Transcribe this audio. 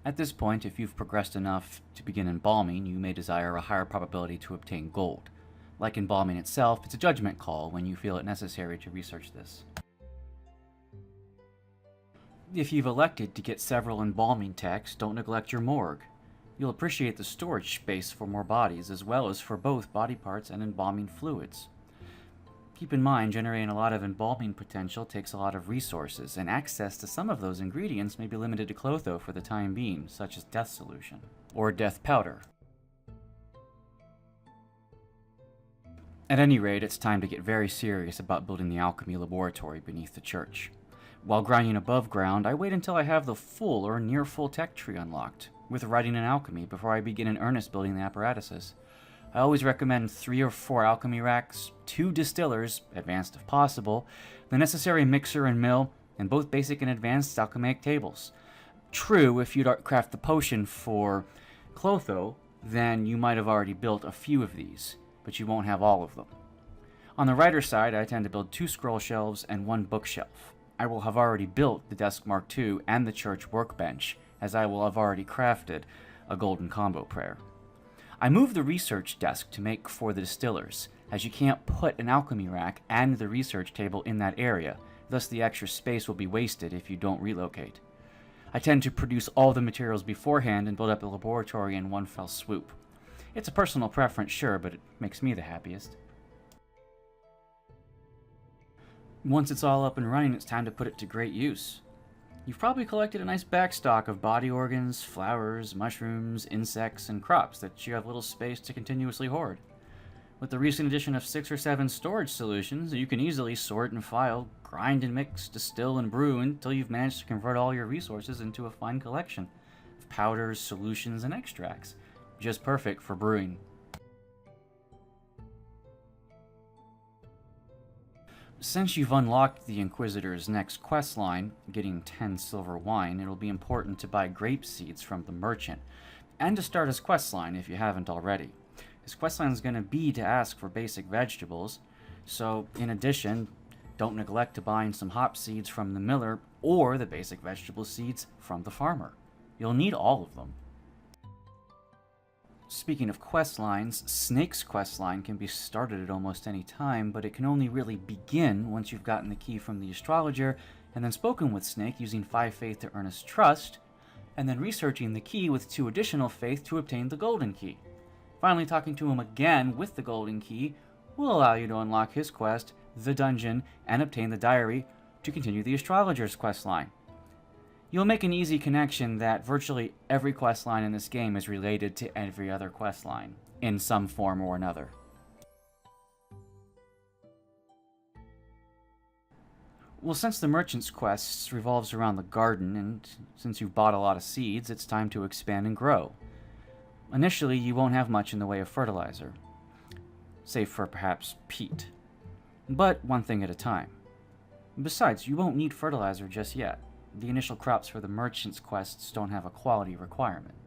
At this point, if you've progressed enough to begin embalming, you may desire a higher probability to obtain gold. Like embalming itself, it's a judgment call when you feel it necessary to research this. If you've elected to get several embalming techs, don't neglect your morgue. You'll appreciate the storage space for more bodies, as well as for both body parts and embalming fluids. Keep in mind, generating a lot of embalming potential takes a lot of resources, and access to some of those ingredients may be limited to Clotho for the time being, such as Death Solution, or Death Powder. At any rate, it's time to get very serious about building the alchemy laboratory beneath the church. While grinding above ground, I wait until I have the full or near full tech tree unlocked, with writing in alchemy before I begin in earnest building the apparatuses. I always recommend 3 or 4 alchemy racks, 2 distillers, advanced if possible, the necessary mixer and mill, and both basic and advanced alchemic tables. True, if you'd craft the potion for Clotho, then you might have already built a few of these, but you won't have all of them. On the writer's side, I tend to build 2 scroll shelves and 1 bookshelf. I will have already built the Desk Mark II and the church workbench, as I will have already crafted a golden combo prayer. I moved the research desk to make for the distillers, as you can't put an alchemy rack and the research table in that area, thus the extra space will be wasted if you don't relocate. I tend to produce all the materials beforehand and build up the laboratory in one fell swoop. It's a personal preference, sure, but it makes me the happiest. Once it's all up and running, it's time to put it to great use. You've probably collected a nice backstock of body organs, flowers, mushrooms, insects, and crops that you have little space to continuously hoard. With the recent addition of 6 or 7 storage solutions, you can easily sort and file, grind and mix, distill and brew until you've managed to convert all your resources into a fine collection of powders, solutions, and extracts, just perfect for brewing. Since you've unlocked the Inquisitor's next questline, getting 10 silver wine, it'll be important to buy grape seeds from the merchant, and to start his questline if you haven't already. His questline is going to be to ask for basic vegetables, so in addition, don't neglect to buying some hop seeds from the miller or the basic vegetable seeds from the farmer. You'll need all of them. Speaking of questlines, Snake's questline can be started at almost any time, but it can only really begin once you've gotten the key from the astrologer, and then spoken with Snake using 5 faith to earn his trust, and then researching the key with 2 additional faith to obtain the golden key. Finally, talking to him again with the golden key will allow you to unlock his quest, the dungeon, and obtain the diary to continue the astrologer's questline. You'll make an easy connection that virtually every questline in this game is related to every other questline, in some form or another. Well, since the merchant's quest revolves around the garden, and since you've bought a lot of seeds, it's time to expand and grow. Initially, you won't have much in the way of fertilizer, save for perhaps peat. But one thing at a time. Besides, you won't need fertilizer just yet. The initial crops for the merchant's quests don't have a quality requirement.